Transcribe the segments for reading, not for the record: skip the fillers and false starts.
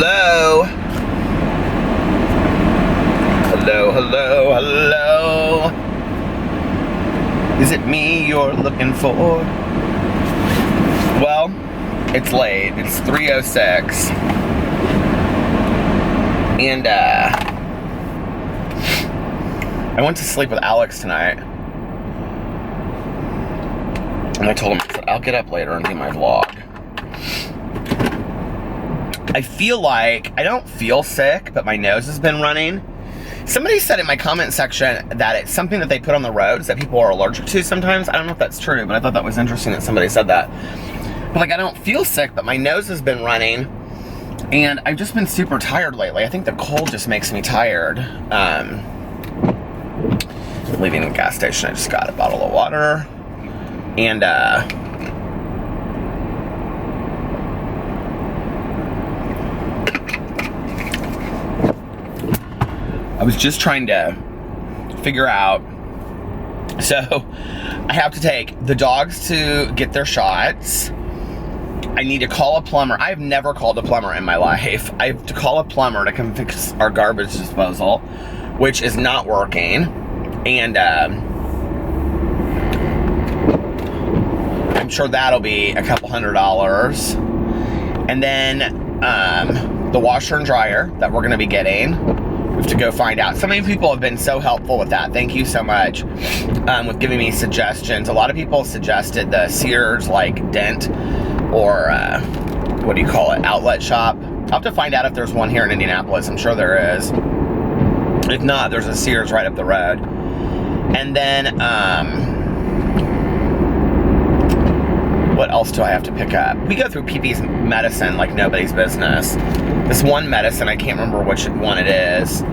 Hello? Hello, hello, hello? Is it me you're looking for? Well, it's late. It's 3:06. And, I went to sleep with Alex tonight. And I told him, I'll get up later and do my vlog. I feel like, I don't feel sick, but my nose has been running. Somebody said in my comment section that it's something that they put on the roads that people are allergic to sometimes. I don't know if that's true, but I thought that was interesting that somebody said that. But like, I don't feel sick, but my nose has been running. And I've just been super tired lately. I think the cold just makes me tired. Leaving the gas station, I just got a bottle of water. And, I was just trying to figure out, so I have to take the dogs to get their shots. I need to call a plumber. I've never called a plumber in my life. I have to call a plumber to come fix our garbage disposal, which is not working. And I'm sure that'll be a couple $100. And then the washer and dryer that we're gonna be getting, we have to go find out. So many people have been so helpful with that. Thank you so much with giving me suggestions. A lot of people suggested the Sears like dent or what do you call it, outlet shop. I'll have to find out if there's one here in Indianapolis. I'm sure there is. If not, there's a Sears right up the road. And then what else do I have to pick up? We go through PP's medicine like nobody's business. This one medicine, I can't remember which one it is.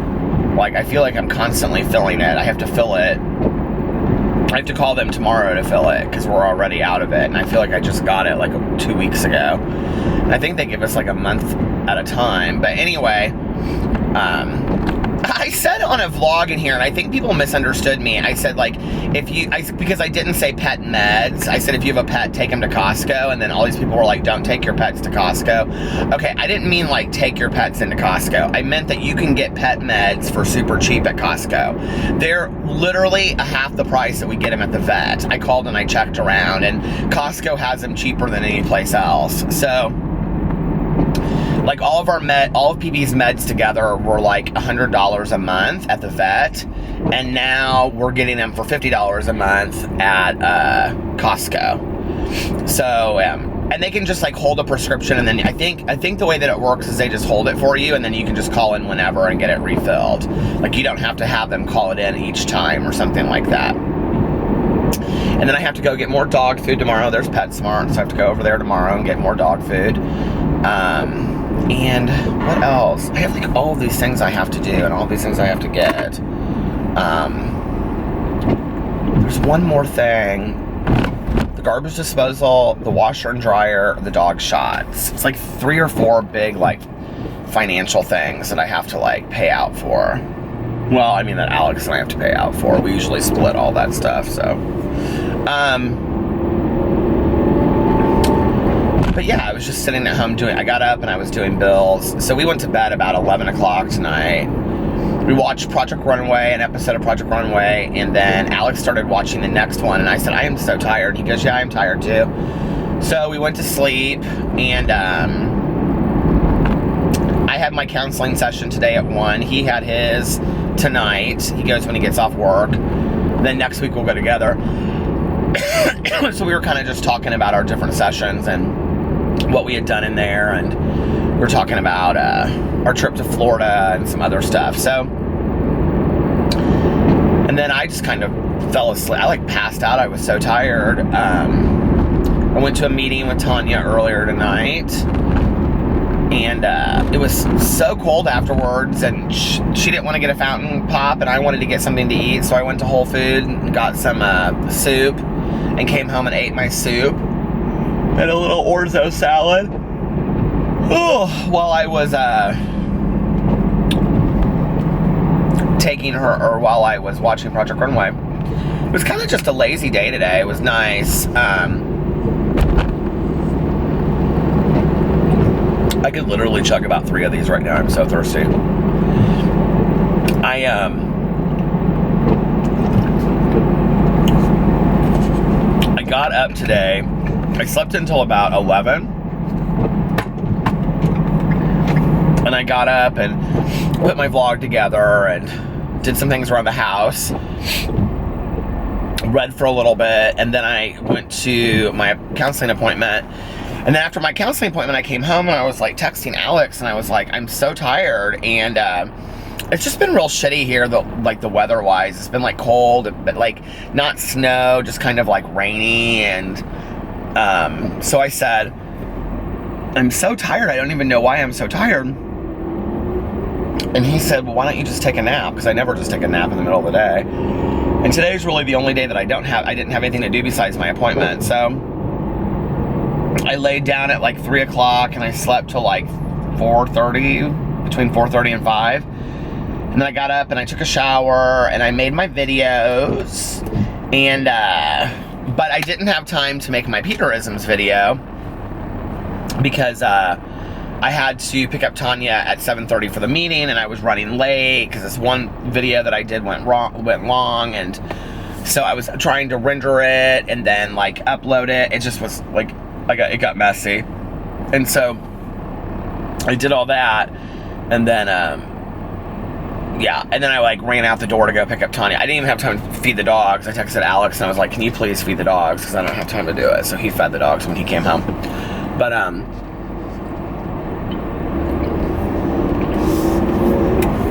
Like, I feel like I'm constantly filling it. I have to fill it. I have to call them tomorrow to fill it because we're already out of it. And I feel like I just got it like 2 weeks ago. And I think they give us like a month at a time. But anyway, I said on a vlog in here, and I think people misunderstood me. I said, like, because I didn't say pet meds. I said, if you have a pet, take them to Costco. And then all these people were like, don't take your pets to Costco. Okay, I didn't mean, like, take your pets into Costco. I meant that you can get pet meds for super cheap at Costco. They're literally a half the price that we get them at the vet. I called and I checked around, and Costco has them cheaper than any place else. So, like, all of PP's meds together were like $100 a month at the vet, and now we're getting them for $50 a month at Costco. So, and they can just like hold a prescription, and then I think the way that it works is they just hold it for you, and then you can just call in whenever and get it refilled. Like, you don't have to have them call it in each time or something like that. And then I have to go get more dog food tomorrow. There's PetSmart, so I have to go over there tomorrow and get more dog food. And what else? I have like all of these things I have to do and all these things I have to get. There's one more thing. The garbage disposal, the washer and dryer, the dog shots. It's like 3 or 4 big like financial things that I have to like pay out for. Well, I mean that Alex and I have to pay out for. We usually split all that stuff, so. But yeah, I was just sitting at home I got up and I was doing bills. So we went to bed about 11 o'clock tonight. We watched Project Runway, an episode of Project Runway, and then Alex started watching the next one, and I said, I am so tired. He goes, yeah, I'm tired too. So we went to sleep, and I had my counseling session today at 1. He had his tonight. He goes when he gets off work. Then next week we'll go together. So we were kind of just talking about our different sessions and what we had done in there, and we were talking about our trip to Florida and some other stuff. So, and then I just kind of fell asleep. I like passed out. I was so tired. I went to a meeting with Tanya earlier tonight, and it was so cold afterwards, and she didn't want to get a fountain pop, and I wanted to get something to eat, so I went to Whole Foods and got some soup, and came home and ate my soup and a little orzo salad. Oh, while I was while I was watching Project Runway. It was kind of just a lazy day today. It was nice. I could literally chug about 3 of these right now. I'm so thirsty. I got up today. I slept until about 11. And I got up and put my vlog together and did some things around the house. Read for a little bit, and then I went to my counseling appointment. And then after my counseling appointment, I came home and I was like texting Alex, and I was like, I'm so tired. And it's just been real shitty here, the weather-wise. It's been like cold, but like not snow, just kind of like rainy. And so I said, I'm so tired. I don't even know why I'm so tired. And he said, well, why don't you just take a nap? Because I never just take a nap in the middle of the day. And today's really the only day that I didn't have anything to do besides my appointment. So I laid down at like 3 o'clock and I slept till like 4:30, between 4:30 and 5. And then I got up and I took a shower and I made my videos. And, but I didn't have time to make my Peterisms video because, I had to pick up Tanya at 7:30 for the meeting, and I was running late because this one video that I did went long, and so I was trying to render it and then like upload it. It just was like, it got messy, and so I did all that, and then yeah, and then I like ran out the door to go pick up Tanya. I didn't even have time to feed the dogs. I texted Alex and I was like, can you please feed the dogs, because I don't have time to do it. So he fed the dogs when he came home. But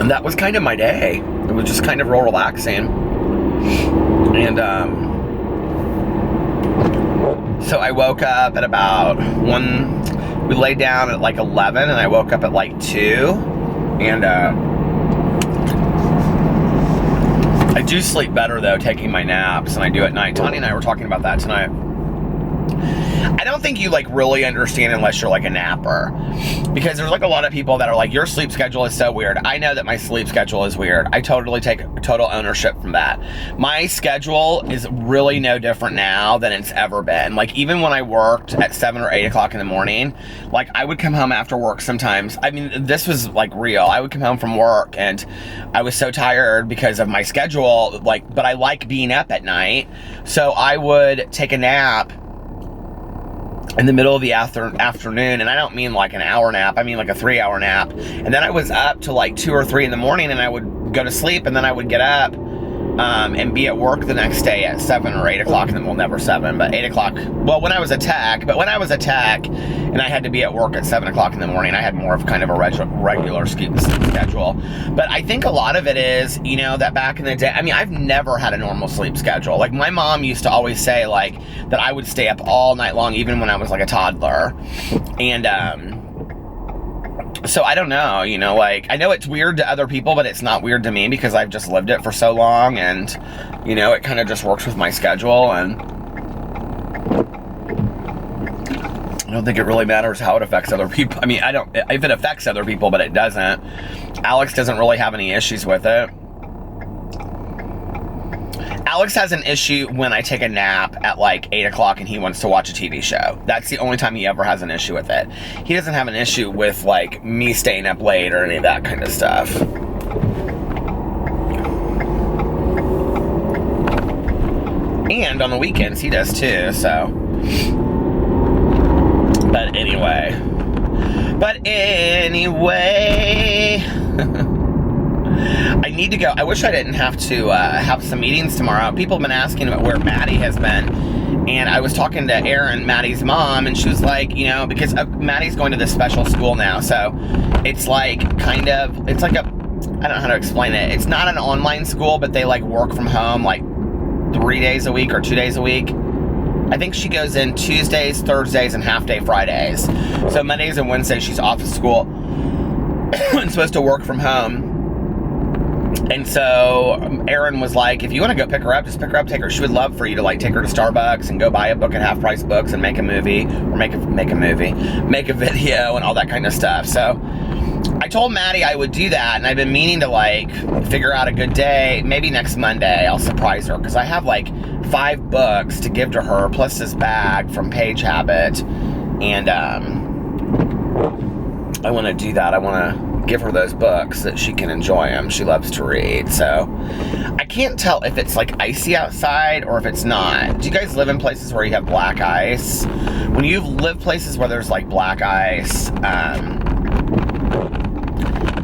and that was kind of my day. It was just kind of real relaxing. And so I woke up at about 1, we laid down at like 11, and I woke up at like 2. And I do sleep better though taking my naps than I do at night. Tanya and I were talking about that tonight. I don't think you like really understand unless you're like a napper, because there's like a lot of people that are like, your sleep schedule is so weird. I know that my sleep schedule is weird. I totally take total ownership from that. My schedule is really no different now than it's ever been. Like even when I worked at 7 or 8 o'clock in the morning, like I would come home after work sometimes. I mean, this was like real. I would come home from work and I was so tired because of my schedule, like, but I like being up at night. So I would take a nap in the middle of the afternoon, and I don't mean like an hour nap, I mean like a 3-hour nap. And then I was up to like 2 or 3 in the morning, and I would go to sleep, and then I would get up and be at work the next day at 7 or 8 o'clock, and then, well, never 7, but 8 o'clock. Well, when I was a tech, and I had to be at work at 7 o'clock in the morning, I had more of kind of a regular sleep schedule. But I think a lot of it is, you know, that back in the day, I mean, I've never had a normal sleep schedule. Like my mom used to always say like that I would stay up all night long, even when I was like a toddler. And, so I don't know, you know, like, I know it's weird to other people, but it's not weird to me because I've just lived it for so long, and, you know, it kind of just works with my schedule, and I don't think it really matters how it affects other people. I mean, if it affects other people, but it doesn't. Alex doesn't really have any issues with it. Alex has an issue when I take a nap at like 8 o'clock and he wants to watch a TV show. That's the only time he ever has an issue with it. He doesn't have an issue with like me staying up late or any of that kind of stuff. And on the weekends he does too, so. But anyway. I need to go. I wish I didn't have to have some meetings tomorrow. People have been asking about where Maddie has been. And I was talking to Erin, Maddie's mom, and she was like, you know, because Maddie's going to this special school now. So it's like kind of, it's like a, I don't know how to explain it. It's not an online school, but they like work from home like 3 days a week or 2 days a week. I think she goes in Tuesdays, Thursdays, and half day Fridays. So Mondays and Wednesdays she's off of school and supposed to work from home. And so Erin was like, if you want to go pick her up, just pick her up, take her. She would love for you to like take her to Starbucks and go buy a book at Half Price Books and make a movie, or make a video and all that kind of stuff. So I told Maddie I would do that, and I've been meaning to like figure out a good day. Maybe next Monday I'll surprise her, because I have like 5 books to give to her, plus this bag from Page Habit, and I want to do that. I want to give her those books that she can enjoy them. She loves to read. So I can't tell if it's like icy outside or if it's not. Do you guys live in places where you have black ice? When you live places where there's like black ice,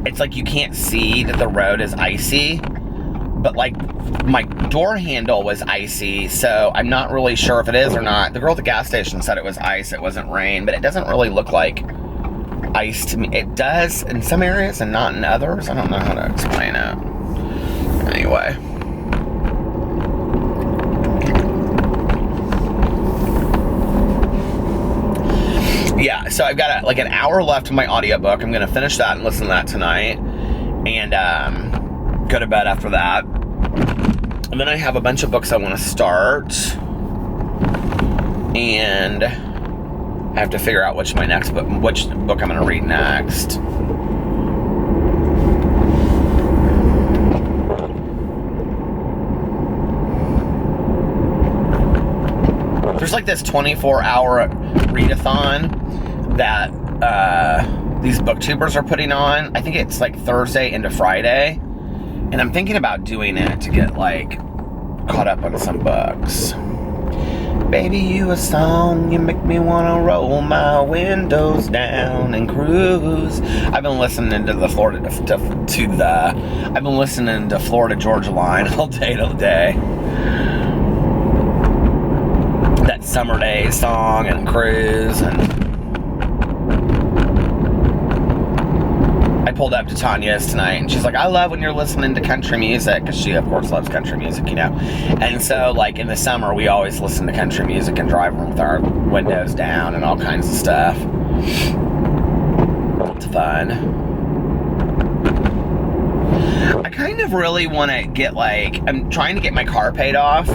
it's like you can't see that the road is icy. But like my door handle was icy, so I'm not really sure if it is or not. The girl at the gas station said it was ice, it wasn't rain, but it doesn't really look like ice to me. It does in some areas and not in others. I don't know how to explain it. Anyway. Yeah, so I've got like an hour left of my audiobook. I'm going to finish that and listen to that tonight. And go to bed after that. And then I have a bunch of books I want to start. And I have to figure out which book I'm going to read next. There's like this 24-hour readathon that these booktubers are putting on. I think it's like Thursday into Friday. And I'm thinking about doing it to get like caught up on some books. Baby, you a song, you make me wanna roll my windows down and cruise. I've been listening to the Florida Georgia Line all day today. That Summer Days song and cruise. And I pulled up to Tanya's tonight and she's like, I love when you're listening to country music, because she of course loves country music, you know. And so like in the summer we always listen to country music and drive with our windows down and all kinds of stuff. It's fun. I kind of really want to get like, I'm trying to get my car paid off.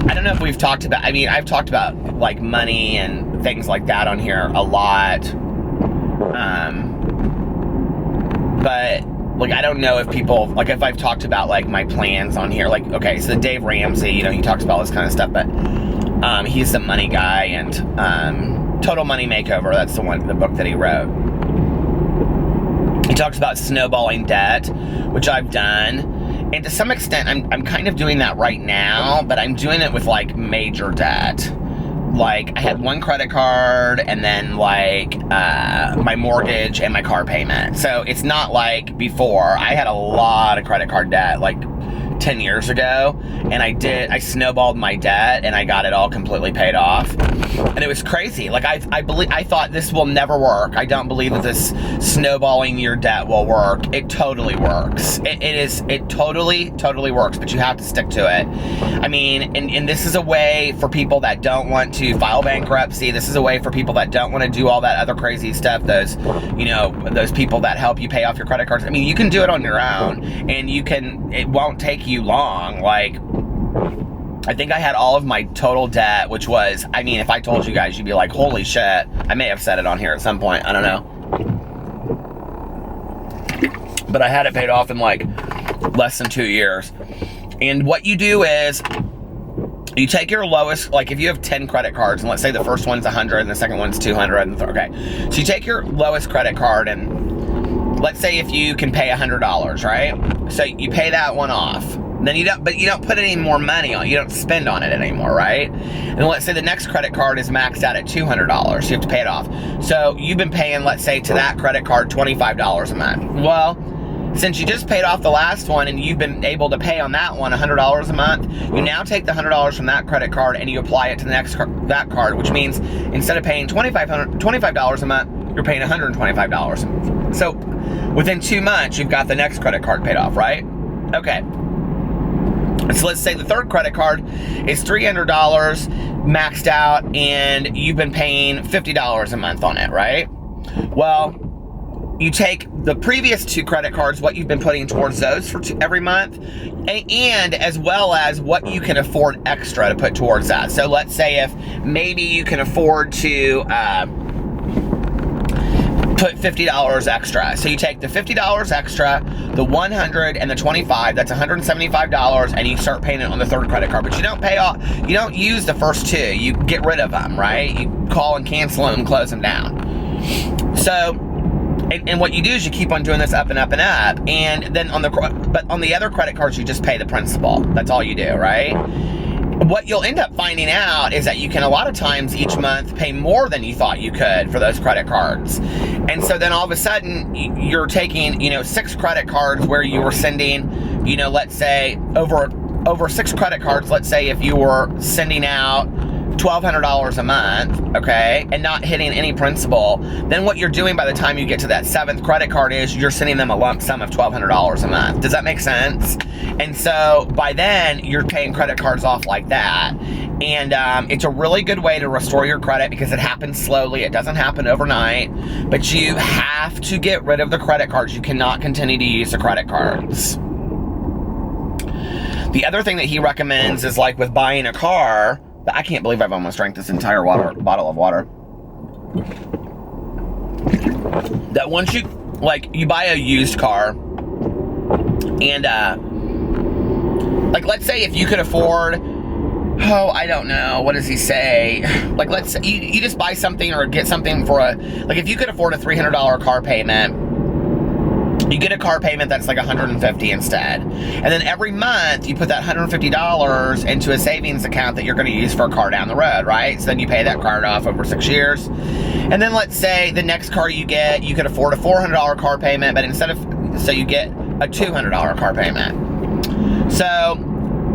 I don't know if we've talked about, I mean, I've talked about like money and things like that on here a lot. But like, I don't know if people, like if I've talked about like my plans on here, like, okay, so Dave Ramsey, you know, he talks about this kind of stuff, but he's the money guy, and Total Money Makeover, that's the book that he wrote. He talks about snowballing debt, which I've done. And to some extent, I'm kind of doing that right now, but I'm doing it with like major debt. Like I had one credit card and then like my mortgage and my car payment. So it's not like before. I had a lot of credit card debt like 10 years ago, and I snowballed my debt and I got it all completely paid off. And it was crazy. Like I thought this will never work. I don't believe that this snowballing your debt will work. It totally works. It totally works, but you have to stick to it. I mean, and this is a way for people that don't want to file bankruptcy. This is a way for people that don't want to do all that other crazy stuff. Those people that help you pay off your credit cards. I mean, you can do it on your own, and it won't take you long. Like, I think I had all of my total debt, which was, I mean, if I told you guys, you'd be like, holy shit. I may have said it on here at some point. I don't know. But I had it paid off in like less than 2 years. And what you do is you take your lowest, like if you have 10 credit cards, and let's say the first one's 100 and the second one's 200, and okay. So you take your lowest credit card, and let's say if you can pay $100, right? So you pay that one off. Then you don't put any more money on it. You don't spend on it anymore, right? And let's say the next credit card is maxed out at $200. So you have to pay it off. So you've been paying, let's say, to that credit card $25 a month. Well, since you just paid off the last one and you've been able to pay on that one $100 a month, you now take the $100 from that credit card and you apply it to the next that card, which means instead of paying $25 a month, you're paying $125. So within 2 months, you've got the next credit card paid off, right? Okay. So let's say the third credit card is $300 maxed out and you've been paying $50 a month on it, right? Well, you take the previous 2 credit cards, what you've been putting towards those for every month, and as well as what you can afford extra to put towards that. So let's say if maybe you can afford to put $50 extra. So you take the $50 extra, the $100 and the $25, that's $175, and you start paying it on the third credit card. But you don't pay off, you don't use the first two. You get rid of them, right? You call and cancel them and close them down. So, and what you do is you keep on doing this up and up and up, and then on the other credit cards, you just pay the principal. That's all you do, right? What you'll end up finding out is that you can a lot of times each month pay more than you thought you could for those credit cards. And so then all of a sudden you're taking, 6 credit cards where you were sending, let's say over 6 credit cards, let's say if you were sending out $1,200 a month, okay, and not hitting any principal, then what you're doing by the time you get to that 7th credit card is you're sending them a lump sum of $1,200 a month. Does that make sense? And so by then you're paying credit cards off like that. And it's a really good way to restore your credit because it happens slowly. It doesn't happen overnight, but you have to get rid of the credit cards. You cannot continue to use the credit cards. The other thing that he recommends is like with buying a car. I can't believe I've almost drank this entire bottle of water. That once you buy a used car, and let's say if you could afford, I don't know, what does he say? Like let's say you just buy something or get something for if you could afford a $300 car payment, you get a car payment that's like $150 instead. And then every month you put that $150 into a savings account that you're going to use for a car down the road, right? So then you pay that card off over 6 years. And then let's say the next car you get, you could afford a $400 car payment, but so you get a $200 car payment. So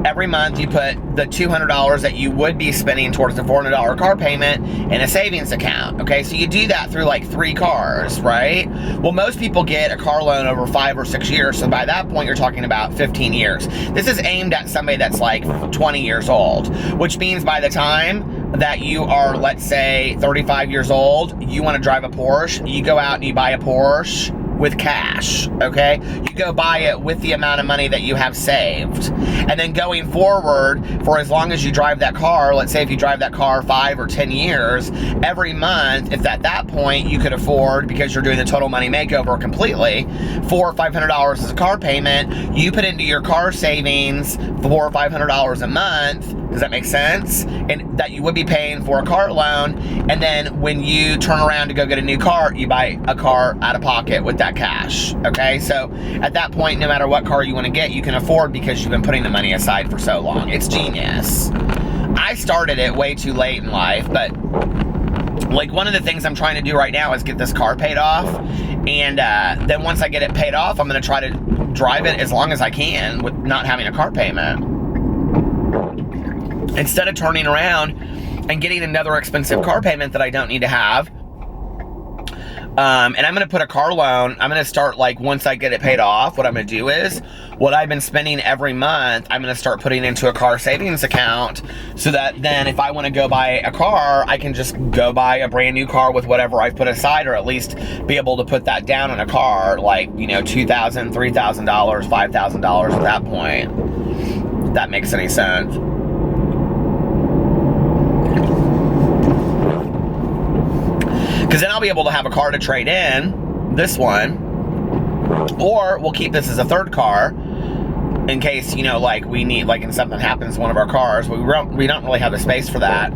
every month you put the $200 that you would be spending towards the $400 car payment in a savings account, okay? So you do that through like 3 cars, right? Well, most people get a car loan over 5 or 6 years, so by that point you're talking about 15 years. This is aimed at somebody that's like 20 years old, which means by the time that you are, let's say, 35 years old, you want to drive a Porsche, you go out and you buy a Porsche with cash, okay? You go buy it with the amount of money that you have saved. And then going forward, for as long as you drive that car, let's say if you drive that car 5 or 10 years, every month, if at that point you could afford, because you're doing the total money makeover completely, $400 or $500 as a car payment, you put into your car savings $400 or $500 a month. Does that make sense? And that you would be paying for a car loan, and then when you turn around to go get a new car, you buy a car out of pocket with that cash, okay? So at that point, no matter what car you want to get, you can afford because you've been putting the money aside for so long. It's genius. I started it way too late in life, but like one of the things I'm trying to do right now is get this car paid off, and then once I get it paid off, I'm going to try to drive it as long as I can with not having a car payment, instead of turning around and getting another expensive car payment that I don't need to have. And I'm going to put a car loan. I'm going to start, like, once I get it paid off, what I'm going to do is what I've been spending every month, I'm going to start putting into a car savings account, so that then if I want to go buy a car, I can just go buy a brand new car with whatever I've put aside, or at least be able to put that down on a car, like, $2,000, $3,000, $5,000 at that point. If that makes any sense. Because then I'll be able to have a car to trade in, this one, or we'll keep this as a third car in case, we need, like, and something happens to one of our cars. We don't really have the space for that.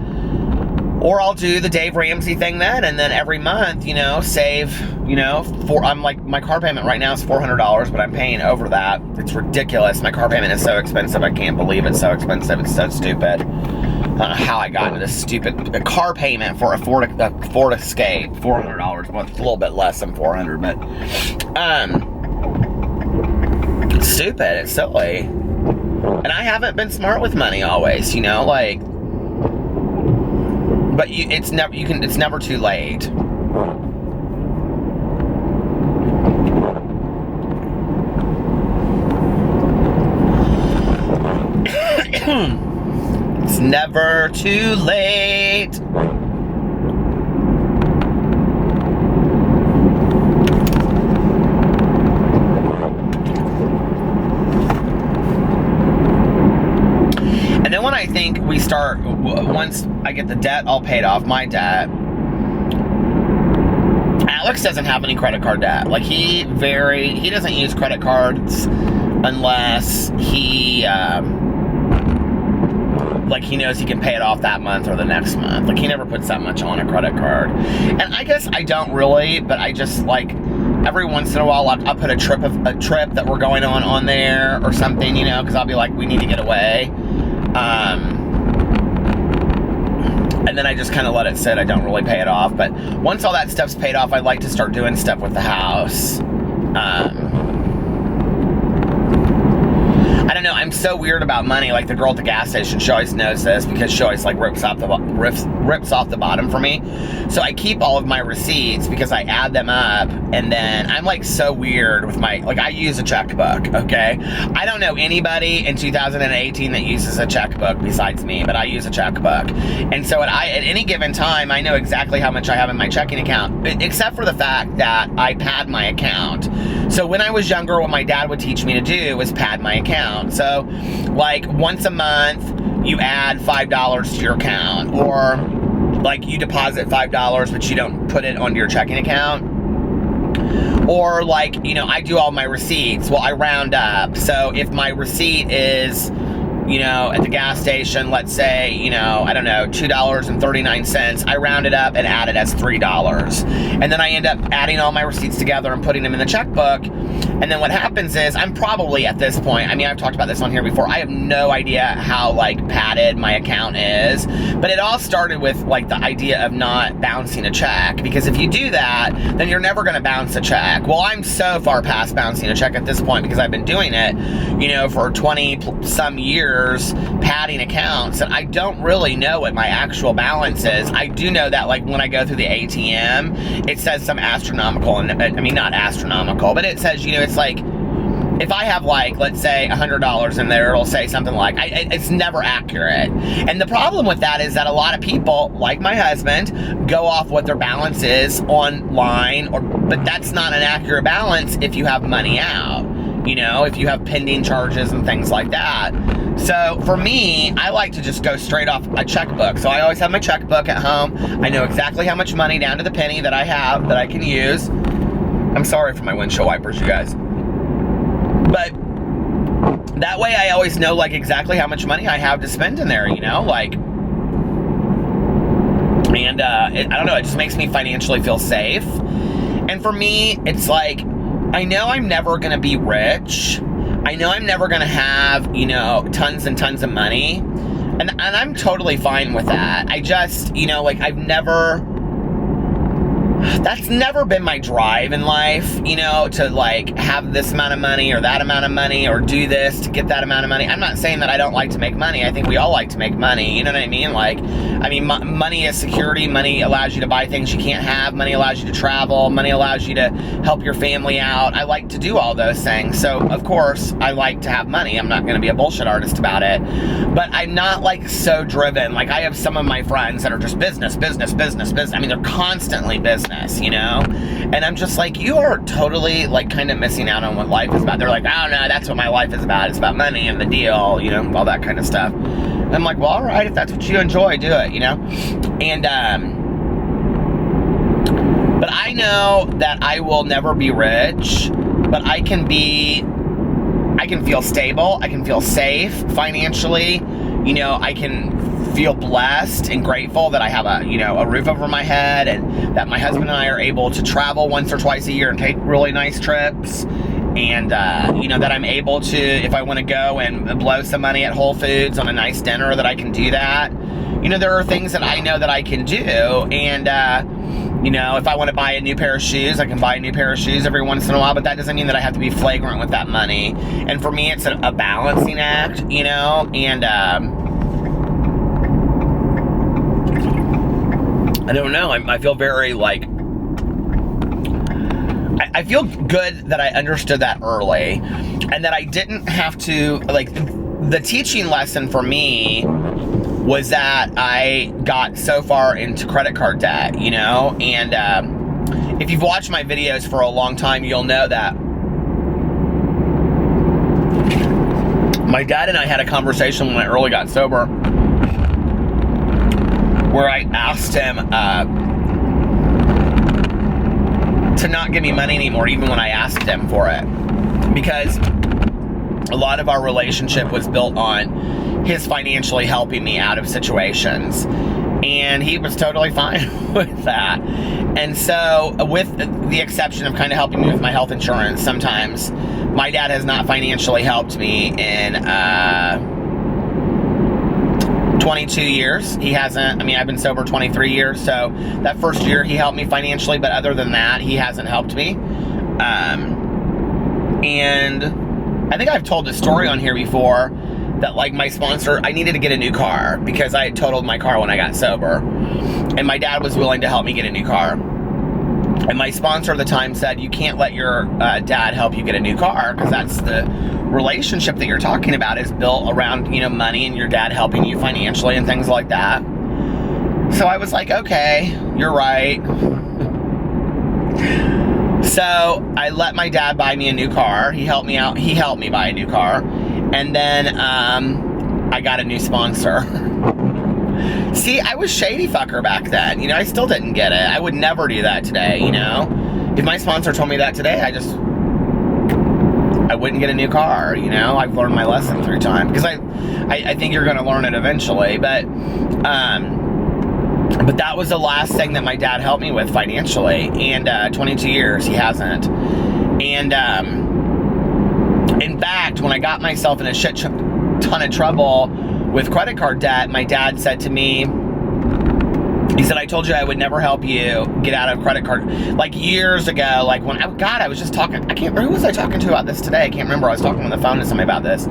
Or I'll do the Dave Ramsey thing then, and then every month, save, I'm like, my car payment right now is $400, but I'm paying over that. It's ridiculous. My car payment is so expensive. I can't believe it's so expensive. It's so stupid. I don't know how I got into this stupid car payment for a Ford Escape. $400, well, it's a little bit less than $400, but it's stupid. It's silly. And I haven't been smart with money always, but it's never too late. It's never too late. And then when I think we start, once I get the debt all paid off, my debt, I Alex doesn't have any credit card debt. Like, he doesn't use credit cards unless he, like, he knows he can pay it off that month or the next month. Like, he never puts that much on a credit card. And I guess I don't really, but I just, like, every once in a while, I'll put a trip that we're going on there or something, you know, because I'll be like, we need to get away. And then I just kind of let it sit. I don't really pay it off. But once all that stuff's paid off, I'd like to start doing stuff with the house. I don't know, I'm so weird about money. Like, the girl at the gas station, she always knows this because she always, like, rips off the bottom for me. So I keep all of my receipts because I add them up, and then I'm, like, so weird with my, like, I use a checkbook, okay? I don't know anybody in 2018 that uses a checkbook besides me, but I use a checkbook. And so at any given time, I know exactly how much I have in my checking account, except for the fact that I pad my account. So when I was younger, what my dad would teach me to do was pad my account. So, like, once a month, you add $5 to your account, or, like, you deposit $5, but you don't put it onto your checking account. Or, like, you know, I do all my receipts. Well, I round up. So if my receipt is, you know, at the gas station, let's say, you know, I don't know, $2.39, I round it up and add it as $3. And then I end up adding all my receipts together and putting them in the checkbook. And then what happens is, I'm probably at this point, I mean, I've talked about this on here before, I have no idea how, like, padded my account is. But it all started with, like, the idea of not bouncing a check. Because if you do that, then you're never going to bounce a check. Well, I'm so far past bouncing a check at this point because I've been doing it, you know, for 20-some years, padding accounts, and I don't really know what my actual balance is. I do know that, like, when I go through the ATM, it says some astronomical, and I mean, not astronomical, but it says, you know, it's like, if I have, like, let's say $100 in there, it'll say something like, it's never accurate. And the problem with that is that a lot of people, like my husband, go off what their balance is online, but that's not an accurate balance if you have money out. You know, if you have pending charges and things like that. So for me, I like to just go straight off a checkbook. So I always have my checkbook at home. I know exactly how much money down to the penny that I have that I can use. I'm sorry for my windshield wipers, you guys. But that way I always know, like, exactly how much money I have to spend in there, you know, like, and I don't know, it just makes me financially feel safe. And for me, it's like, I know I'm never going to be rich. I know I'm never going to have, you know, tons and tons of money. And I'm totally fine with that. I just, you know, like, that's never been my drive in life, you know, to, like, have this amount of money or that amount of money or do this to get that amount of money. I'm not saying that I don't like to make money. I think we all like to make money, you know what I mean? Like, I mean, money is security. Money allows you to buy things you can't have. Money allows you to travel. Money allows you to help your family out. I like to do all those things. So, of course, I like to have money. I'm not going to be a bullshit artist about it. But I'm not, like, so driven. Like, I have some of my friends that are just business. I mean, they're constantly business, you know? And I'm just like, you are totally, like, kind of missing out on what life is about. They're like, oh, no, that's what my life is about. It's about money and the deal, you know, all that kind of stuff. And I'm like, well, all right, if that's what you enjoy, do it, you know? And, but I know that I will never be rich, but I can feel stable. I can feel safe financially. You know, I can feel blessed and grateful that I have a roof over my head, and that my husband and I are able to travel once or twice a year and take really nice trips. And, you know, that I'm able to, if I want to go and blow some money at Whole Foods on a nice dinner, that I can do that. You know, there are things that I know that I can do. And, you know, if I want to buy a new pair of shoes, I can buy a new pair of shoes every once in a while, but that doesn't mean that I have to be flagrant with that money. And for me, it's a balancing act, you know, and, I don't know, I feel very, like, I feel good that I understood that early, and that I didn't have to, like, the teaching lesson for me was that I got so far into credit card debt, you know, and if you've watched my videos for a long time, you'll know that my dad and I had a conversation when I early got sober, where I asked him, to not give me money anymore, even when I asked him for it. Because a lot of our relationship was built on his financially helping me out of situations. And he was totally fine with that. And so, with the exception of kind of helping me with my health insurance sometimes, my dad has not financially helped me in 22 years. He hasn't. I mean, I've been sober 23 years, so that first year he helped me financially, but other than that, he hasn't helped me. And I think I've told this story on here before, that like my sponsor, I needed to get a new car because I had totaled my car when I got sober, and my dad was willing to help me get a new car. And my sponsor at the time said, you can't let your dad help you get a new car, because that's the relationship that you're talking about is built around, you know, money and your dad helping you financially and things like that. So I was like, okay, you're right. So I let my dad buy me a new car. He helped me out. He helped me buy a new car. And then I got a new sponsor. See, I was shady fucker back then. You know, I still didn't get it. I would never do that today, you know. If my sponsor told me that today, I wouldn't get a new car, you know. I've learned my lesson through time. Because I think you're going to learn it eventually. But that was the last thing that my dad helped me with financially. And 22 years, he hasn't. And in fact, when I got myself in a shit ton of trouble with credit card debt, my dad said to me, he said, I told you I would never help you get out of credit card. Like years ago, like when, I was just talking, I can't remember, who was I talking to about this today? I can't remember. I was talking on the phone to somebody about this.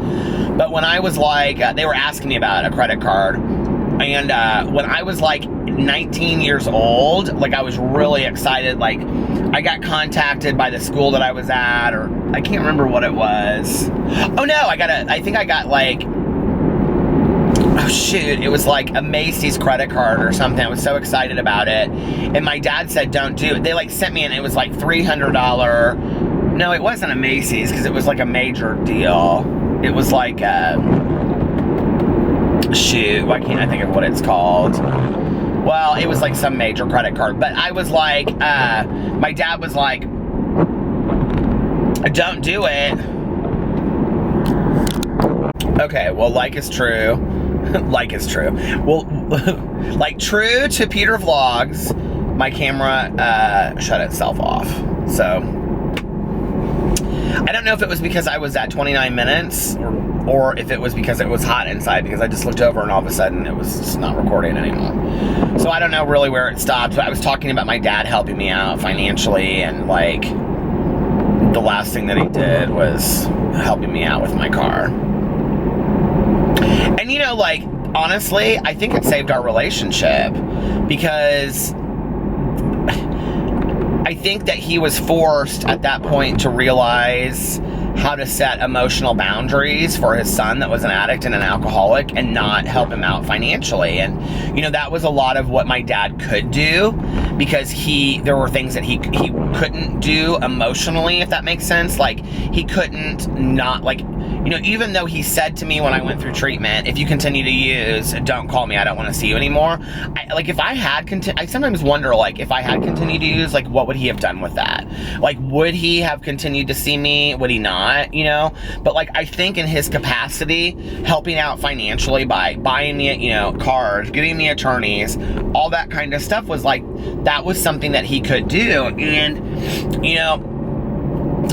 But when I was like, they were asking me about a credit card. And when I was like 19 years old, like I was really excited. Like I got contacted by the school that I was at, or I can't remember what it was. Oh no, I think I got like, oh shoot, it was like a Macy's credit card or something. I was so excited about it. And my dad said, don't do it. They like sent me, and it was like $300. No, it wasn't a Macy's, because it was like a major deal. It was like, shoot, why can't I think of what it's called? Well, it was like some major credit card. But I was like, my dad was like, don't do it. Okay, well, like is true. Like is true. Well, like true to Peter Vlogs, my camera shut itself off. So, I don't know if it was because I was at 29 minutes or if it was because it was hot inside, because I just looked over and all of a sudden it was just not recording anymore. So I don't know really where it stopped, but I was talking about my dad helping me out financially, and like the last thing that he did was helping me out with my car. And you know, like, honestly, I think it saved our relationship, because I think that he was forced at that point to realize how to set emotional boundaries for his son that was an addict and an alcoholic, and not help him out financially. And, you know, that was a lot of what my dad could do, because there were things that he couldn't do emotionally, if that makes sense. Like, he couldn't not, like, you know, even though he said to me when I went through treatment, if you continue to use, don't call me, I don't want to see you anymore. I sometimes wonder, like, if I had continued to use, like, what would he have done with that? Like, would he have continued to see me? Would he not? You know? But, like, I think in his capacity, helping out financially by buying me, you know, cars, getting me attorneys, all that kind of stuff was, like, that was something that he could do. And, you know,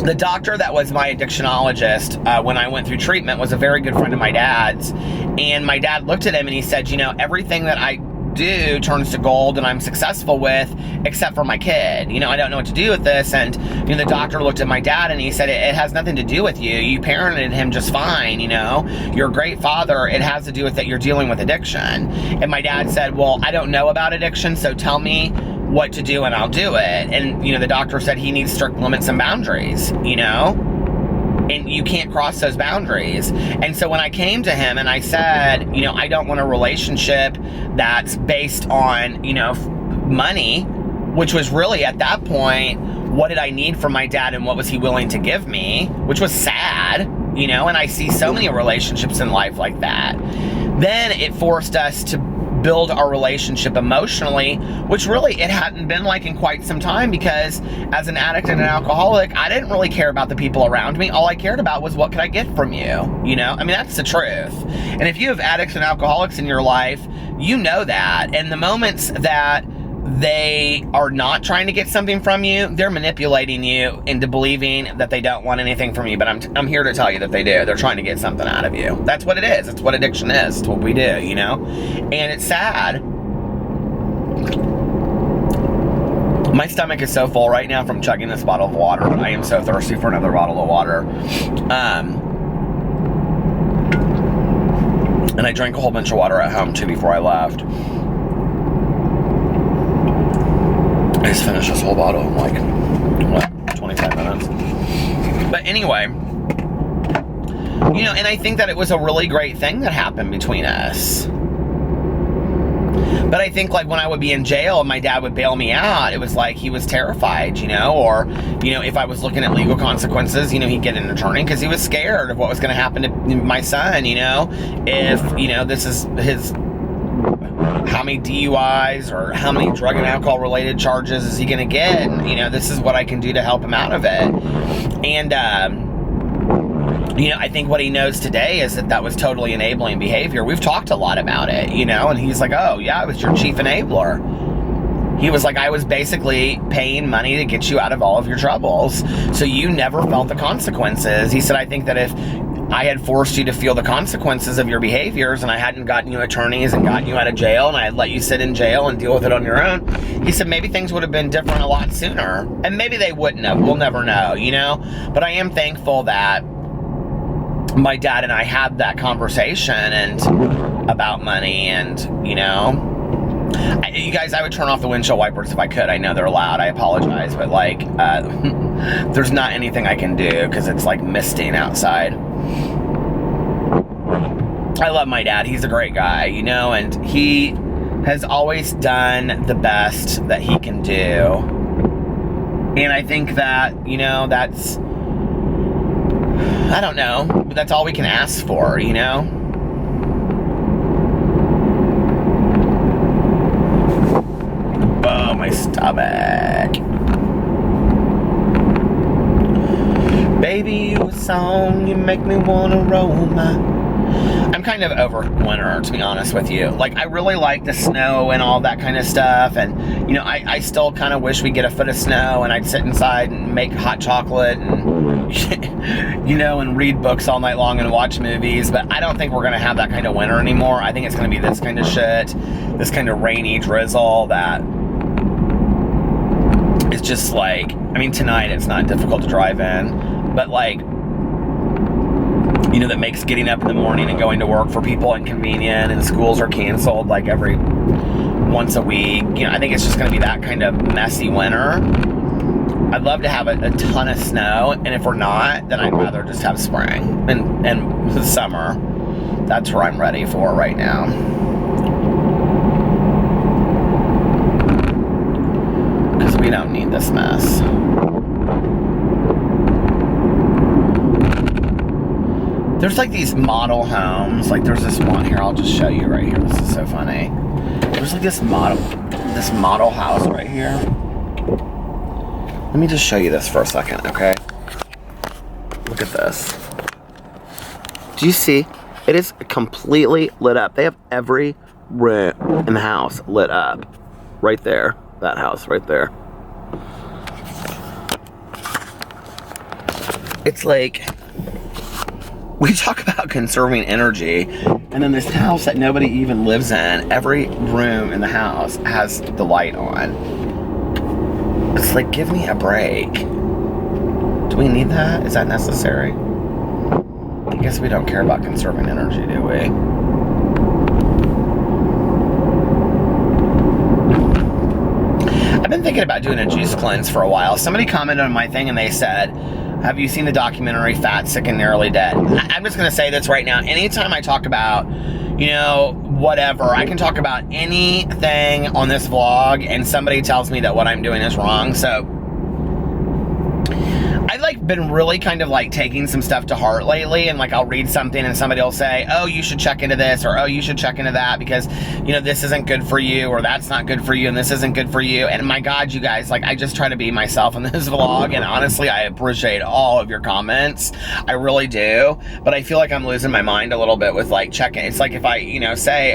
the doctor that was my addictionologist when I went through treatment was a very good friend of my dad's. And my dad looked at him and he said, you know, everything that I do turns to gold and I'm successful with, except for my kid. You know, I don't know what to do with this. And, you know, the doctor looked at my dad and he said, it has nothing to do with you. You parented him just fine, you know. You're a great father. It has to do with that you're dealing with addiction. And my dad said, well, I don't know about addiction, so tell me what to do and I'll do it. And, you know, the doctor said he needs strict limits and boundaries, you know. And you can't cross those boundaries. And so when I came to him and I said, you know, I don't want a relationship that's based on, you know, money, which was really at that point, what did I need from my dad and what was he willing to give me, which was sad, you know, and I see so many relationships in life like that. Then it forced us to build our relationship emotionally, which really it hadn't been like in quite some time, because as an addict and an alcoholic, I didn't really care about the people around me. All I cared about was, what could I get from you? You know, I mean, that's the truth. And if you have addicts and alcoholics in your life, you know that. And the moments that they are not trying to get something from you, they're manipulating you into believing that they don't want anything from you. But I'm here to tell you that they do. They're trying to get something out of you. That's what it is. It's what addiction is. It's what we do, you know? And it's sad. My stomach is so full right now from chugging this bottle of water. I am so thirsty for another bottle of water. And I drank a whole bunch of water at home too before I left. I just finished this whole bottle in like, what, 25 minutes? But anyway, you know, and I think that it was a really great thing that happened between us. But I think, like, when I would be in jail and my dad would bail me out, it was like he was terrified, you know, or, you know, if I was looking at legal consequences, you know, he'd get an attorney because he was scared of what was going to happen to my son, you know, if, you know, this is his... How many DUIs or how many drug and alcohol related charges is he going to get? And, you know, this is what I can do to help him out of it. And, you know, I think what he knows today is that that was totally enabling behavior. We've talked a lot about it, you know, and he's like, oh, yeah, I was your chief enabler. He was like, I was basically paying money to get you out of all of your troubles, so you never felt the consequences. He said, I think that if I had forced you to feel the consequences of your behaviors and I hadn't gotten you attorneys and gotten you out of jail and I had let you sit in jail and deal with it on your own, he said maybe things would have been different a lot sooner. And maybe they wouldn't have. We'll never know, you know? But I am thankful that my dad and I had that conversation and about money and, you know... you guys, I would turn off the windshield wipers if I could. I know they're loud. I apologize. But, like, there's not anything I can do because it's, like, misting outside. I love my dad. He's a great guy, you know, and he has always done the best that he can do. And I think that, you know, that's, I don't know, but that's all we can ask for, you know? Oh, my stomach. Baby, you a song, you make me wanna roll my... I'm kind of over winter, to be honest with you. Like, I really like the snow and all that kind of stuff. And, you know, I still kind of wish we'd get a foot of snow and I'd sit inside and make hot chocolate and, you know, and read books all night long and watch movies. But I don't think we're going to have that kind of winter anymore. I think it's going to be this kind of shit, this kind of rainy drizzle that is just like, I mean, tonight it's not difficult to drive in, but like, you know, that makes getting up in the morning and going to work for people inconvenient, and schools are canceled like every once a week. You know, I think it's just going to be that kind of messy winter. I'd love to have a ton of snow, and if we're not, then I'd rather just have spring and the summer. That's where I'm ready for right now. Because we don't need this mess. There's like these model homes, like there's this one here, I'll just show you right here, this is so funny. There's like this model house right here. Let me just show you this for a second, okay? Look at this. Do you see? It is completely lit up. They have every room in the house lit up. Right there, that house right there. It's like, we talk about conserving energy, and then this house that nobody even lives in, every room in the house has the light on. It's like, give me a break. Do we need that? Is that necessary? I guess we don't care about conserving energy, do we? I've been thinking about doing a juice cleanse for a while. Somebody commented on my thing and they said, have you seen the documentary Fat, Sick, and Nearly Dead? I'm just going to say this right now. Anytime I talk about, you know, whatever, I can talk about anything on this vlog and somebody tells me that what I'm doing is wrong. So I'd like like been really kind of like taking some stuff to heart lately, and like I'll read something and somebody will say, oh, you should check into this, or oh, you should check into that because, you know, this isn't good for you, or that's not good for you, and this isn't good for you. And my God, you guys, like, I just try to be myself in this vlog, and honestly, I appreciate all of your comments. I really do. But I feel like I'm losing my mind a little bit with like checking. It's like if I, you know, say,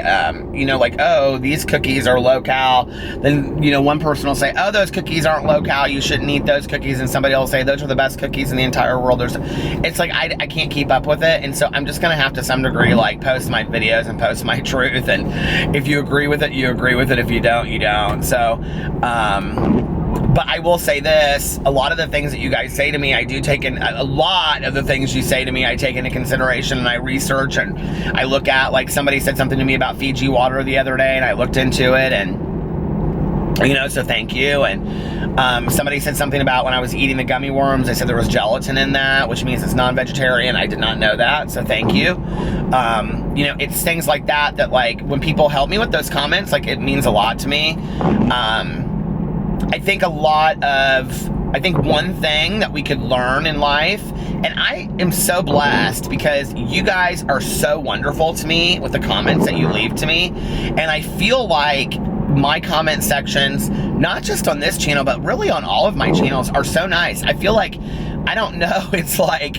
you know, like, oh, these cookies are low cal, then, you know, one person will say, oh, those cookies aren't low cal, you shouldn't eat those cookies, and somebody will say those are the best cookies in the entire world. It's like I can't keep up with it, and so I'm just gonna have to some degree like post my videos and post my truth, and if you agree with it, you agree with it. If you don't, you don't. So but I will say this, a lot of the things that you guys say to me, I do take in, a lot of the things you say to me, I take into consideration, and I research, and I look at, like, somebody said something to me about Fiji water the other day, and I looked into it, and, you know, so thank you. And somebody said something about when I was eating the gummy worms, they said there was gelatin in that, which means it's non-vegetarian. I did not know that, so thank you. You know, it's things like that that, like, when people help me with those comments, like, it means a lot to me. I think one thing that we could learn in life, and I am so blessed because you guys are so wonderful to me with the comments that you leave to me, and I feel like my comment sections, not just on this channel, but really on all of my channels, are so nice. I feel like, I don't know, it's like,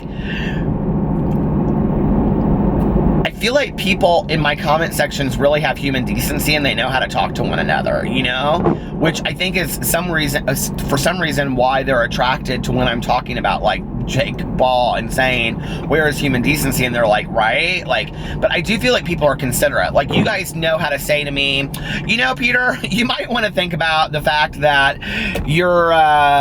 I feel like people in my comment sections really have human decency, and they know how to talk to one another, you know? Which I think is for some reason why they're attracted to when I'm talking about like Jake Paul and saying, where is human decency? And they're like, right? Like, but I do feel like people are considerate. Like, you guys know how to say to me, you know, Peter, you might want to think about the fact that you're,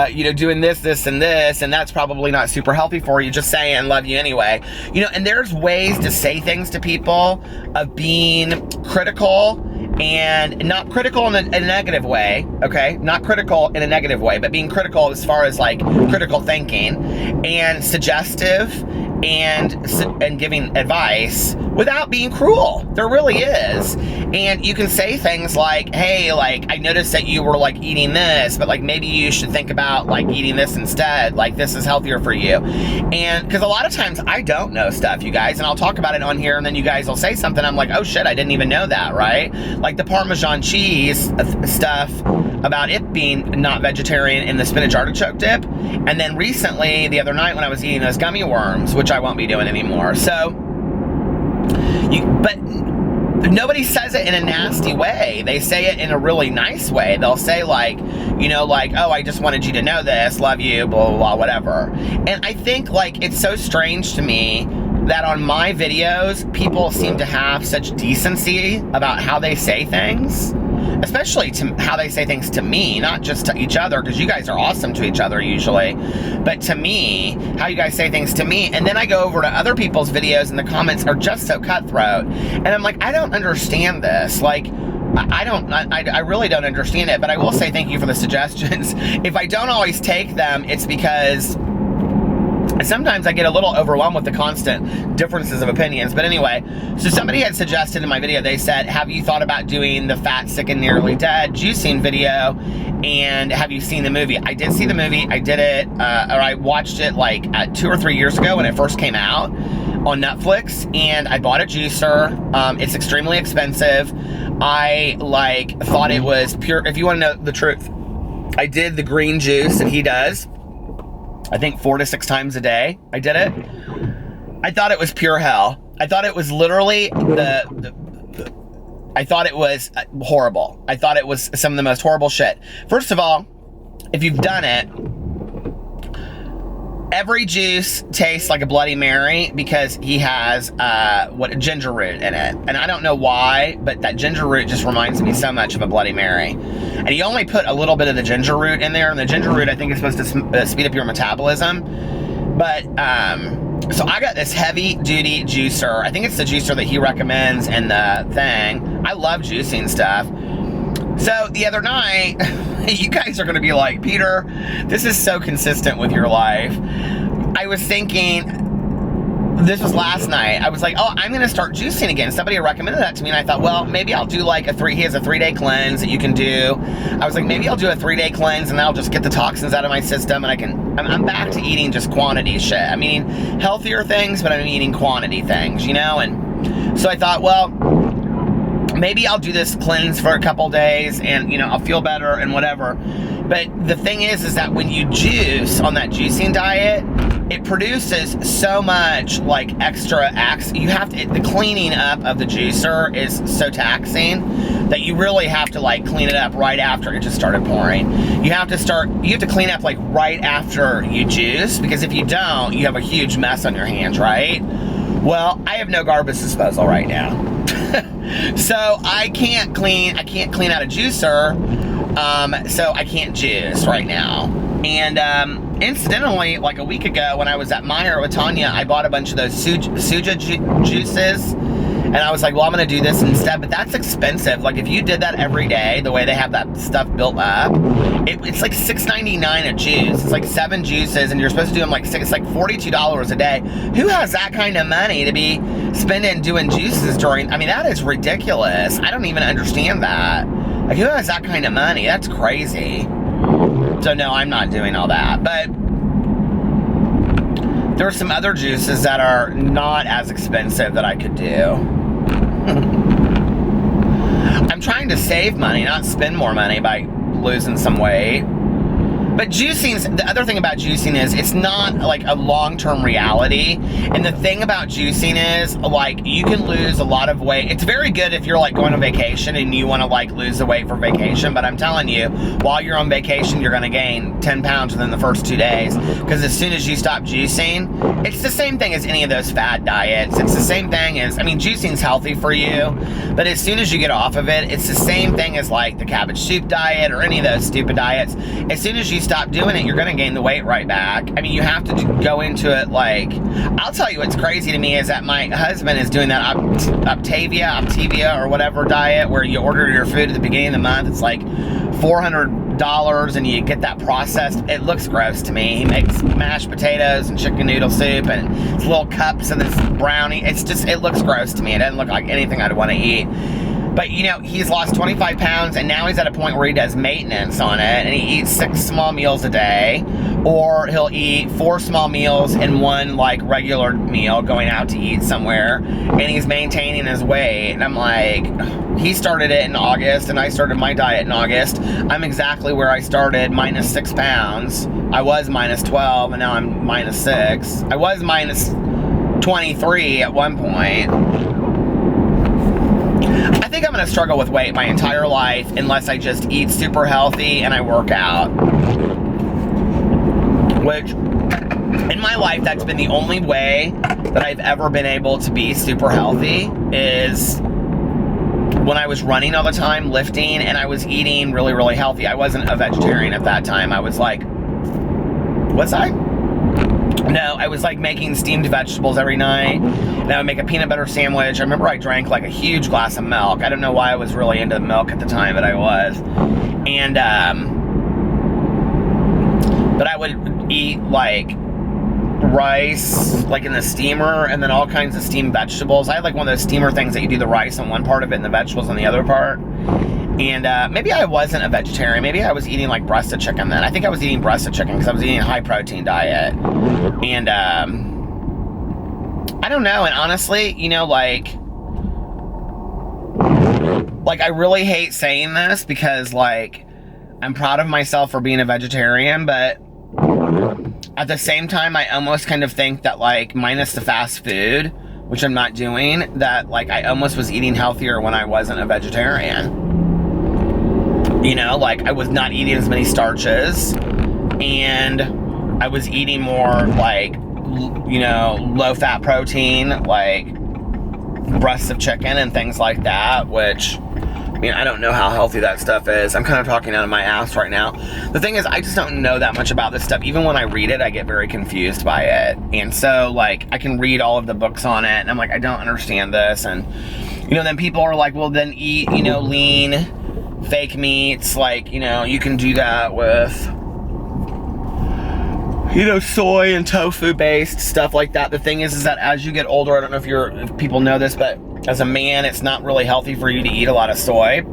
you know, doing this, and this, and that's probably not super healthy for you. Just saying, love you anyway. You know, and there's ways to say things to people of being critical, and not critical in a negative way, okay? Not critical in a negative way, but being critical as far as like critical thinking, and suggestive, and giving advice without being cruel. There really is. And you can say things like, hey, like, I noticed that you were like eating this, but like maybe you should think about like eating this instead. Like, this is healthier for you. And because a lot of times I don't know stuff, you guys, and I'll talk about it on here, and then you guys will say something, I'm like, oh shit, I didn't even know that, right? Like the Parmesan cheese stuff about it being not vegetarian in the spinach artichoke dip. And then recently, the other night when I was eating those gummy worms, which I won't be doing anymore. So, but nobody says it in a nasty way. They say it in a really nice way. They'll say like, you know, like, oh, I just wanted you to know this, love you, blah, blah, blah, whatever. And I think like it's so strange to me that on my videos, people seem to have such decency about how they say things, especially to how they say things to me, not just to each other, because you guys are awesome to each other usually, but to me, how you guys say things to me. And then I go over to other people's videos and the comments are just so cutthroat. And I'm like, I don't understand this. Like, I really don't understand it, but I will say thank you for the suggestions. If I don't always take them, it's because sometimes I get a little overwhelmed with the constant differences of opinions. But anyway, so somebody had suggested in my video, they said, have you thought about doing the Fat, Sick, and Nearly Dead juicing video? And have you seen the movie? I did see the movie. I did it, or I watched it like 2 or 3 years ago when it first came out on Netflix, and I bought a juicer. It's extremely expensive. I like thought it was pure. If you want to know the truth, I did the green juice that he does, I think 4 to 6 times a day. I did it. I thought it was pure hell. I thought it was literally I thought it was horrible. I thought it was some of the most horrible shit. First of all, if you've done it, every juice tastes like a Bloody Mary because he has ginger root in it. And I don't know why, but that ginger root just reminds me so much of a Bloody Mary. And he only put a little bit of the ginger root in there, and the ginger root I think is supposed to speed up your metabolism. But so I got this heavy duty juicer. I think it's the juicer that he recommends in the thing. I love juicing stuff. So the other night, you guys are going to be like, Peter, this is so consistent with your life. I was thinking, this was last night. I was like, oh, I'm gonna start juicing again. Somebody recommended that to me, and I thought, well, maybe I'll do like he has a 3-day cleanse that you can do. I was like, maybe I'll do a 3-day cleanse, and that'll just get the toxins out of my system, and I'm back to eating just quantity shit. I'm eating healthier things, but I'm eating quantity things, you know? And so I thought, well, maybe I'll do this cleanse for a couple days, and, you know, I'll feel better and whatever. But the thing is that when you juice on that juicing diet, it produces so much like extra you have to, the cleaning up of the juicer is so taxing that you really have to like clean it up right after it just started pouring. You have to clean up like right after you juice, because if you don't, you have a huge mess on your hands, right? Well, I have no garbage disposal right now. So I can't clean out a juicer, so I can't juice right now. And incidentally, like a week ago when I was at Meijer with Tanya, I bought a bunch of those Suja juices, and I was like, well, I'm gonna do this instead, but that's expensive. Like if you did that every day, the way they have that stuff built up, it's like $6.99 a juice. It's like 7 juices, and you're supposed to do them like it's like $42 a day. Who has that kind of money to be spending doing juices during? I mean, that is ridiculous. I don't even understand that. Like, who has that kind of money? That's crazy. So no, I'm not doing all that. But there are some other juices that are not as expensive that I could do. I'm trying to save money, not spend more money by losing some weight. But juicing, the other thing about juicing is it's not like a long-term reality. And the thing about juicing is like you can lose a lot of weight. It's very good if you're like going on vacation and you want to like lose the weight for vacation. But I'm telling you, while you're on vacation, you're going to gain 10 pounds within the first 2 days. Because as soon as you stop juicing, it's the same thing as any of those fad diets. It's the same thing as, I mean, juicing's healthy for you. But as soon as you get off of it, it's the same thing as like the cabbage soup diet or any of those stupid diets. As soon as you stop doing it, you're gonna gain the weight right back. I mean, you have to go into it like, I'll tell you what's crazy to me is that my husband is doing that Optavia or whatever diet where you order your food at the beginning of the month. It's like $400 and you get that processed. It looks gross to me. He makes mashed potatoes and chicken noodle soup and it's little cups of this brownie. It's just, it looks gross to me. It doesn't look like anything I'd want to eat. But, you know, he's lost 25 pounds, and now he's at a point where he does maintenance on it, and he eats 6 small meals a day, or he'll eat 4 small meals and 1, like, regular meal going out to eat somewhere, and he's maintaining his weight. And I'm like, he started it in August, and I started my diet in August. I'm exactly where I started, minus 6 pounds. I was minus 12, and now I'm minus 6. I was minus 23 at one point. I think I'm going to struggle with weight my entire life unless I just eat super healthy and I work out. Which, in my life, that's been the only way that I've ever been able to be super healthy is when I was running all the time, lifting, and I was eating really, really healthy. I wasn't a vegetarian at that time. I was like, was I? No, I was like making steamed vegetables every night, and I would make a peanut butter sandwich. I remember I drank like a huge glass of milk. I don't know why I was really into milk at the time, but I was. And, but I would eat like rice, like in the steamer, and then all kinds of steamed vegetables. I had like one of those steamer things that you do the rice on one part of it and the vegetables on the other part. And maybe I wasn't a vegetarian. Maybe I was eating like breasted chicken then. I think I was eating breasted chicken because I was eating a high protein diet. And I don't know. And honestly, you know, like I really hate saying this because like I'm proud of myself for being a vegetarian, but at the same time, I almost kind of think that like minus the fast food, which I'm not doing, that like I almost was eating healthier when I wasn't a vegetarian. You know, like I was not eating as many starches and I was eating more like, you know, low fat protein, like breasts of chicken and things like that, which, I mean, I don't know how healthy that stuff is. I'm kind of talking out of my ass right now. The thing is, I just don't know that much about this stuff. Even when I read it, I get very confused by it. And so, like, I can read all of the books on it, and I'm like, I don't understand this. And, you know, then people are like, well, then eat, you know, lean, fake meats. Like, you know, you can do that with you know, soy and tofu based stuff like that. The thing is that as you get older, I don't know if people know this, but as a man, it's not really healthy for you to eat a lot of soy.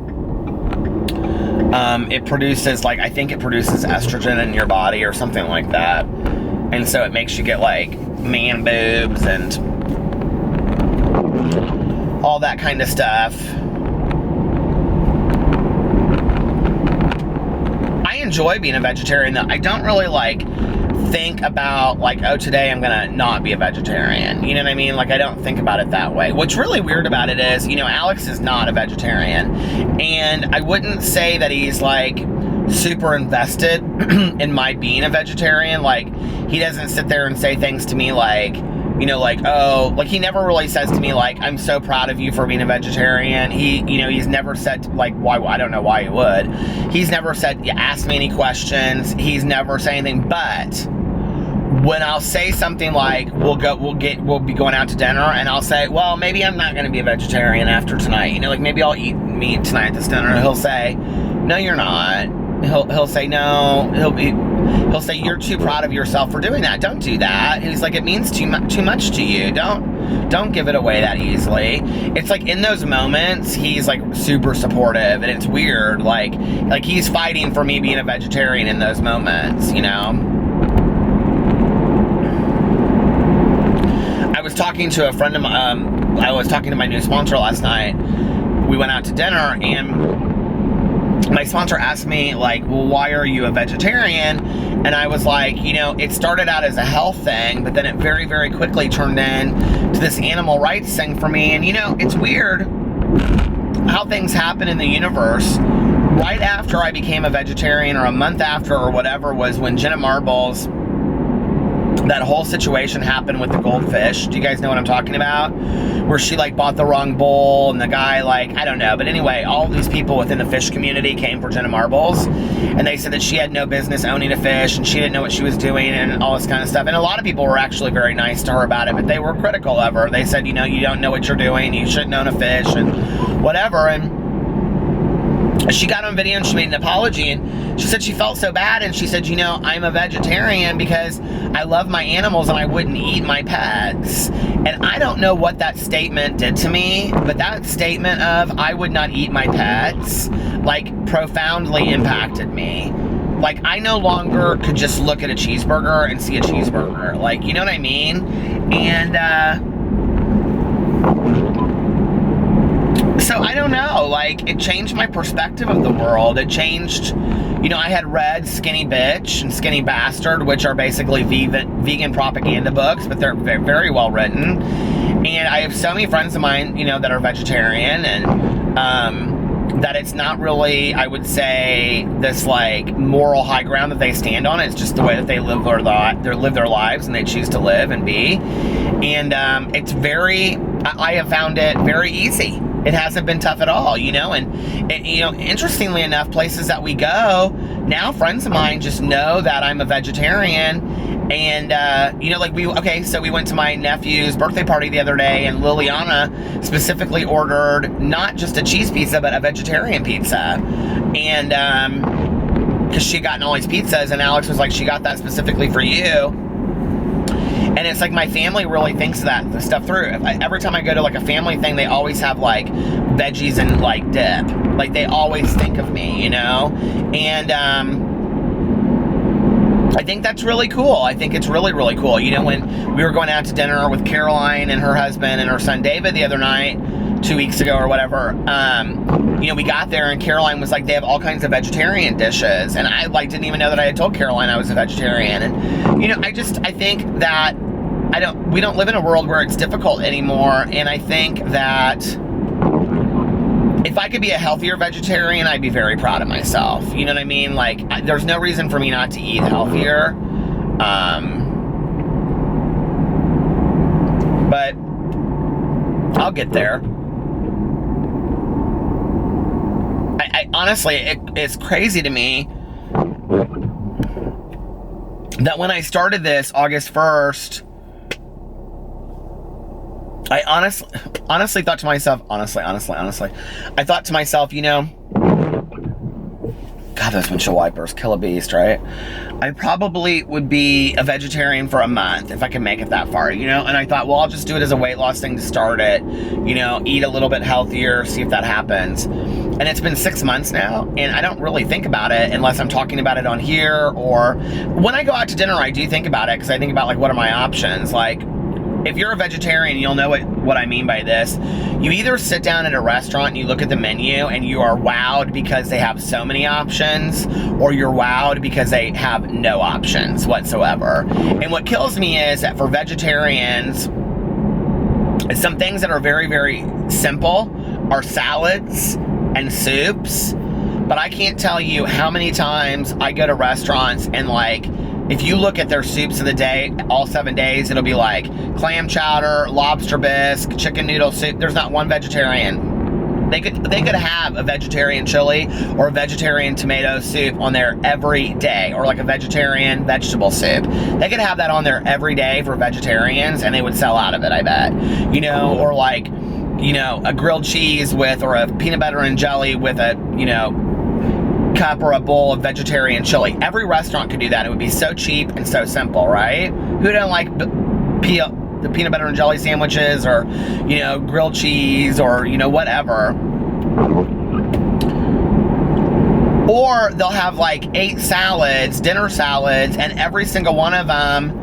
It produces, like, I think it produces estrogen in your body or something like that. And so it makes you get, like, man boobs and all that kind of stuff. I enjoy being a vegetarian, though. I don't really, like, think about, like, oh, today I'm gonna not be a vegetarian. You know what I mean? Like, I don't think about it that way. What's really weird about it is, you know, Alex is not a vegetarian. And I wouldn't say that he's, like, super invested in my being a vegetarian. Like, he doesn't sit there and say things to me like, you know, like, oh, like, he never really says to me, like, I'm so proud of you for being a vegetarian. You know, he's never said, like, why, I don't know why he would. He's never said, ask me any questions. He's never said anything. But when I'll say something like, we'll be going out to dinner, and I'll say, well, maybe I'm not going to be a vegetarian after tonight. You know, like, maybe I'll eat meat tonight at this dinner. And he'll say, no, you're not. He'll say, no. He'll say, you're too proud of yourself for doing that. Don't do that. And he's like, it means too much to you. Don't give it away that easily. It's like in those moments, he's like super supportive, and it's weird. Like he's fighting for me being a vegetarian in those moments, you know? I was talking to a friend of mine, I was talking to my new sponsor last night. We went out to dinner, and my sponsor asked me, like, well, why are you a vegetarian? And I was like, you know, it started out as a health thing, but then it very, very quickly turned into this animal rights thing for me. And, you know, it's weird how things happen in the universe. Right after I became a vegetarian, or a month after or whatever, was when Jenna Marbles, that whole situation happened with the goldfish. Do you guys know what I'm talking about? Where she, like, bought the wrong bowl, and the guy, like, I don't know. But anyway, all these people within the fish community came for Jenna Marbles, and they said that she had no business owning a fish, and she didn't know what she was doing, and all this kind of stuff. And a lot of people were actually very nice to her about it, but they were critical of her. They said, you know, you don't know what you're doing, you shouldn't own a fish, and whatever. And she got on video and she made an apology, and she said she felt so bad, and she said, you know, I'm a vegetarian because I love my animals and I wouldn't eat my pets. And I don't know what that statement did to me, but that statement of I would not eat my pets, like, profoundly impacted me. Like, I no longer could just look at a cheeseburger and see a cheeseburger. Like, you know what I mean? And, so I don't know, like, it changed my perspective of the world. It changed, you know, I had read Skinny Bitch and Skinny Bastard, which are basically vegan propaganda books, but they're very well written. And I have so many friends of mine, you know, that are vegetarian, and that it's not really, I would say, this, like, moral high ground that they stand on. It's just the way that they live their lives, and they choose to live and be. And it's very, I have found it very easy. It hasn't been tough at all, you know, and you know, interestingly enough, places that we go, now friends of mine just know that I'm a vegetarian. And, you know, like, so we went to my nephew's birthday party the other day, and Liliana specifically ordered not just a cheese pizza, but a vegetarian pizza. And, because she had gotten all these pizzas, and Alex was like, she got that specifically for you. And it's like, my family really thinks that stuff through. Every time I go to, like, a family thing, they always have, like, veggies and, like, dip. Like, they always think of me, you know? And, I think that's really cool. I think it's really, really cool. You know, when we were going out to dinner with Caroline and her husband and her son David the other night, 2 weeks ago or whatever, you know, we got there and Caroline was like, they have all kinds of vegetarian dishes. And I, like, didn't even know that I had told Caroline I was a vegetarian. And, you know, I think that we don't live in a world where it's difficult anymore. And I think that if I could be a healthier vegetarian, I'd be very proud of myself. You know what I mean? Like, there's no reason for me not to eat healthier. But I'll get there. I honestly, it's crazy to me that when I started this August 1st, I honestly thought to myself, honestly, I thought to myself, you know, God, those windshield wipers kill a beast, right? I probably would be a vegetarian for a month if I can make it that far, you know? And I thought, well, I'll just do it as a weight loss thing to start it, you know, eat a little bit healthier, see if that happens. And it's been 6 months now, and I don't really think about it unless I'm talking about it on here, or when I go out to dinner, I do think about it, because I think about, like, what are my options? Like, if you're a vegetarian, you'll know what I mean by this. You either sit down at a restaurant and you look at the menu and you are wowed because they have so many options, or you're wowed because they have no options whatsoever. And what kills me is that for vegetarians, some things that are very, very simple are salads and soups. But I can't tell you how many times I go to restaurants and, like, if you look at their soups of the day, all 7 days, it'll be like clam chowder, lobster bisque, chicken noodle soup. There's not one vegetarian. They could have a vegetarian chili or a vegetarian tomato soup on there every day, or like a vegetarian vegetable soup. They could have that on there every day for vegetarians, and they would sell out of it, I bet. You know, or like, you know, a grilled cheese with, or a peanut butter and jelly with a, you know, cup or a bowl of vegetarian chili. Every restaurant could do that. It would be so cheap and so simple, right? Who doesn't like the peanut butter and jelly sandwiches, or, you know, grilled cheese, or, you know, whatever. Or they'll have like 8 salads, dinner salads, and every single one of them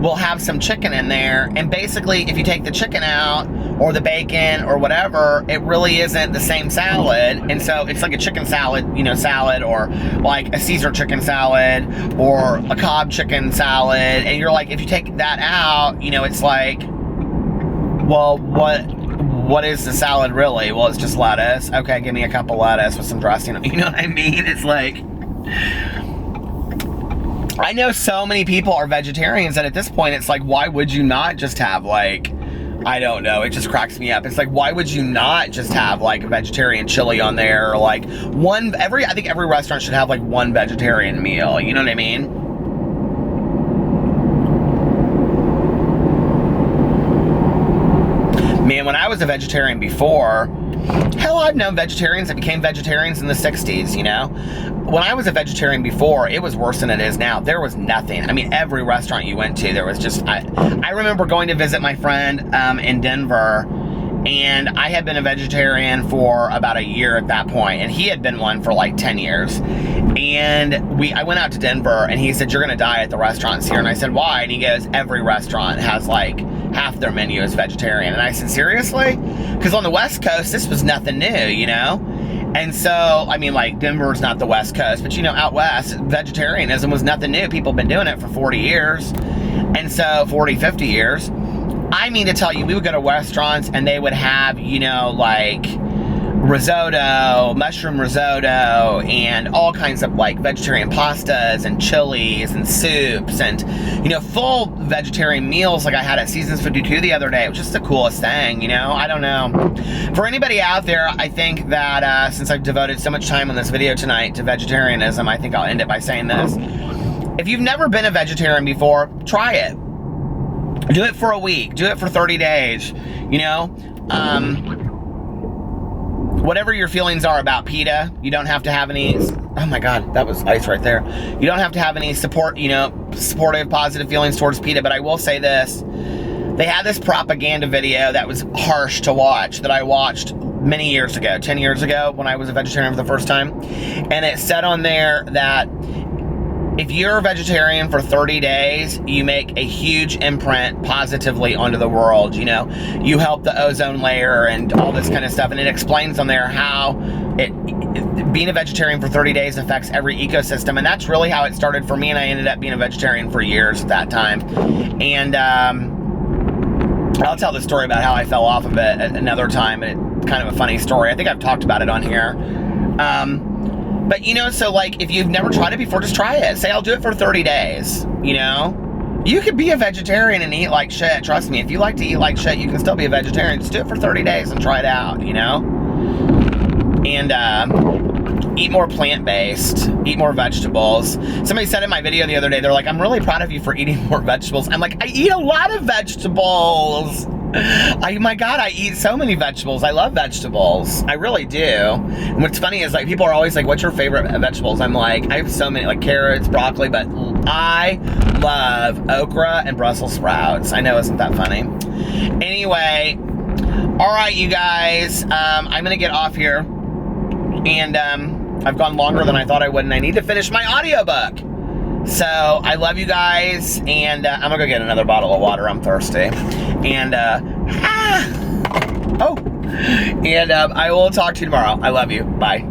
will have some chicken in there. And basically, if you take the chicken out, or the bacon, or whatever, it really isn't the same salad. And so it's like a chicken salad, you know, salad, or like a Caesar chicken salad, or a Cobb chicken salad. And you're like, if you take that out, you know, it's like, well, what is the salad really? Well, it's just lettuce. Okay, give me a cup of lettuce with some dressing. You know what I mean? It's like, I know so many people are vegetarians that at this point, it's like, why would you not just have, like, I don't know, it just cracks me up. It's like, why would you not just have like a vegetarian chili on there, or like I think every restaurant should have like one vegetarian meal, you know what I mean? Man, when I was a vegetarian before, hell, I've known vegetarians that became vegetarians in the 60s, you know? When I was a vegetarian before, it was worse than it is now. There was nothing. I mean, every restaurant you went to, there was just, I remember going to visit my friend in Denver, and I had been a vegetarian for about a year at that point, and he had been one for like 10 years. And I went out to Denver, and he said, you're gonna die at the restaurants here. And I said, why? And he goes, every restaurant has like half their menu is vegetarian. And I said, seriously? Because on the West Coast, this was nothing new, you know? And so, I mean, like, Denver's not the West Coast, but, you know, out West, vegetarianism was nothing new. People have been doing it for 40 years. And so, 40, 50 years. I mean to tell you, we would go to restaurants and they would have, you know, like, risotto, mushroom risotto, and all kinds of, like, vegetarian pastas and chilies and soups and, you know, full vegetarian meals like I had at Seasons 52 the other day. It was just the coolest thing, you know? I don't know. For anybody out there, I think that since I've devoted so much time on this video tonight to vegetarianism, I think I'll end it by saying this. If you've never been a vegetarian before, try it. Do it for a week. Do it for 30 days, you know? Whatever your feelings are about PETA, you don't have to have any, oh my God, that was ice right there. You don't have to have any supportive, positive feelings towards PETA, but I will say this. They had this propaganda video that was harsh to watch, that I watched many years ago, 10 years ago, when I was a vegetarian for the first time. And it said on there that if you're a vegetarian for 30 days, you make a huge imprint positively onto the world, you know? You help the ozone layer and all this kind of stuff. And it explains on there how being a vegetarian for 30 days affects every ecosystem. And that's really how it started for me. And I ended up being a vegetarian for years at that time. And I'll tell the story about how I fell off of it another time. It's kind of a funny story. I think I've talked about it on here. But, you know, so, like, if you've never tried it before, just try it. Say, I'll do it for 30 days, you know? You could be a vegetarian and eat like shit. Trust me, if you like to eat like shit, you can still be a vegetarian. Just do it for 30 days and try it out, you know? And eat more plant-based. Eat more vegetables. Somebody said in my video the other day, they're like, I'm really proud of you for eating more vegetables. I'm like, I eat a lot of vegetables. My God, I eat so many vegetables. I love vegetables. I really do. And what's funny is like people are always like, what's your favorite vegetables? I'm like, I have so many, like carrots, broccoli, but I love okra and Brussels sprouts. I know, isn't that funny? Anyway, all right, you guys, I'm gonna get off here. And I've gone longer than I thought I would, and I need to finish my audiobook. So I love you guys, and I'm gonna go get another bottle of water. I'm thirsty. And I will talk to you tomorrow. I love you. Bye.